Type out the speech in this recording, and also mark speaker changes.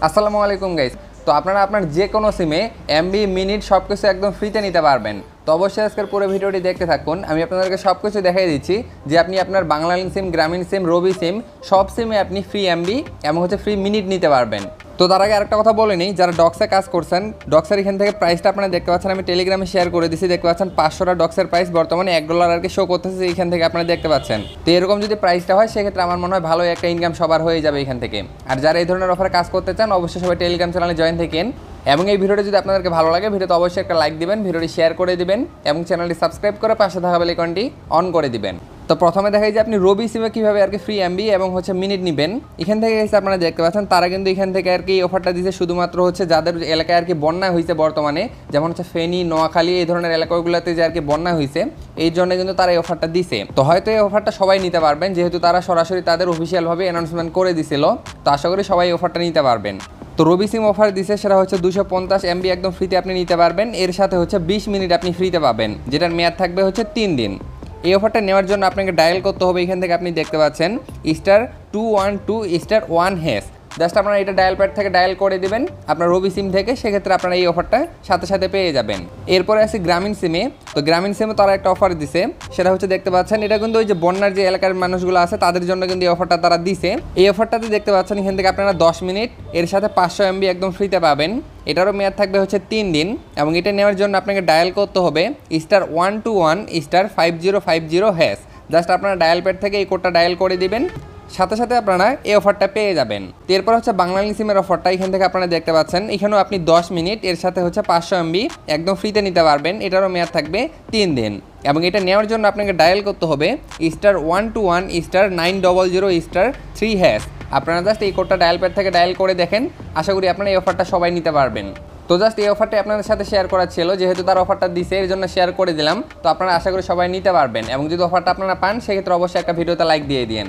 Speaker 1: আসসালামু আলাইকুম গাইস। তো আপনারা আপনার যে কোনো সিমে এমবি মিনিট সব কিছু একদম ফ্রিতে নিতে পারবেন। তো অবশ্যই আজকের পুরো ভিডিওটি দেখতে থাকুন। আমি আপনাদেরকে সব কিছু দেখাই দিচ্ছি যে আপনি আপনার বাংলালিংক সিম, গ্রামীণ সিম, রবি সিম সব সিমে আপনি ফ্রি এমবি এবং ফ্রি মিনিট নিতে পারবেন। তো তার আগে আরেকটা কথা বলে নিই, যারা ডক্সে কাজ করছেন, ডক্সের এখান থেকে প্রাইসটা আপনারা দেখতে পাচ্ছেন, আমি টেলিগ্রামে শেয়ার করে দিচ্ছি। দেখতে পাচ্ছেন $500 ডক্সের প্রাইস বর্তমানে $1 আর কি শো করতেছে, এখান থেকে আপনারা দেখতে পাচ্ছেন। তো এরকম যদি প্রাইসটা হয় সেক্ষেত্রে আমার মনে হয় ভালো একটা ইনকাম সবার হয়ে যাবে এখান থেকে। আর যারা এই ধরনের অফারে কাজ করতে চান অবশ্যই সবাই টেলিগ্রাম চ্যানেলে জয়েন থাকেন। এবং এই ভিডিওটি যদি আপনাদেরকে ভালো লাগে, ভিডিওতে অবশ্যই একটা লাইক দিবেন, ভিডিওটি শেয়ার করে দিবেন এবং চ্যানেলটি সাবস্ক্রাইব করে পাশে থাকা বেল আইকনটি অন করে দিবেন। তো প্রথমে দেখাই যে আপনি রবি সিমে কীভাবে আর কি ফ্রি এমবি এবং মিনিট নেবেন। এখান থেকে আপনারা দেখতে পাচ্ছেন তারা কিন্তু এখান থেকে আর কি অফারটা দিচ্ছে শুধুমাত্র যাদের এলাকায় আর কি বন্যা হয়েছে বর্তমানে, যেমন ফেনী, নোয়াখালী এই ধরনের এলাকাগুলোতে যে আর কি বন্যা হয়েছে, এই জন্য কিন্তু তারা এই অফারটা দিছে। তো হয়তো এই অফারটা সবাই নিতে পারবেন, যেহেতু তারা সরাসরি তাদের অফিসিয়ালভাবে অ্যানাউন্সমেন্ট করে দিছিল। তো আশা করি সবাই এই অফারটা নিতে পারবেন। তো রবি সিম অফার দিছে, সেটা 250 এমবি একদম ফ্রিতে আপনি নিতে পারবেন। এর সাথে 20 মিনিট আপনি ফ্রিতে পাবেন, যেটার মেয়াদ থাকবে 3 দিন। এই অফারটা নেওয়ার জন্য আপনাকে ডায়াল করতে হবে, এখান থেকে আপনি দেখতে পাচ্ছেন *212*1#। জাস্ট আপনারা এটা ডায়াল প্যাড থেকে ডায়াল করে দিবেন আপনার রবি সিম থেকে, সেক্ষেত্রে আপনারা এই অফারটা সাথে সাথে পেয়ে যাবেন। এরপরে আছে গ্রামীণ সিমে। তো গ্রামীণ সিমে তারা একটা অফার দিছে, সেটা দেখতে পাচ্ছেন, এটা কিন্তু ওই যে বন্যার যে এলাকার মানুষগুলো আছে তাদের জন্য কিন্তু এই অফারটা তারা দিছে। এই অফারটাতে দেখতে পাচ্ছেন এখান থেকে আপনারা 10 মিনিট, এর সাথে 500 এমবি একদম ফ্রিতে পাবেন। এটারও মেয়াদ থাকবে 3 দিন। এবং এটা নেওয়ার জন্য আপনাকে ডায়াল করতে হবে *121*5050#। জাস্ট আপনারা ডায়াল প্যাড থেকে এই কোডটা ডায়াল করে দিবেন, সাথে সাথে আপনারা এই অফারটা পেয়ে যাবেন। এরপর বাংলালিংক সিমের অফারটা এখান থেকে আপনারা দেখতে পাচ্ছেন, এখানেও আপনি 10 মিনিট, এর সাথে 500 এমবি একদম ফ্রিতে নিতে পারবেন। এটারও মেয়াদ থাকবে 3 দিন। এবং এটা নেওয়ার জন্য আপনাকে ডায়াল করতে হবে *121*900*3#। আপনারা জাস্ট এই কোডটা ডায়াল প্যাড থেকে ডায়াল করে দেখেন, আশা করি আপনারা এই অফারটা সবাই নিতে পারবেন। তো জাস্ট এই অফারটা আপনাদের সাথে শেয়ার করা ছিল, যেহেতু তার অফারটা দিছে এর জন্য শেয়ার করে দিলাম। তো আপনারা আশা করি সবাই নিতে পারবেন, এবং যদি অফারটা আপনারা পান সেক্ষেত্রে অবশ্যই একটা ভিডিওতে লাইক দিয়ে দিন।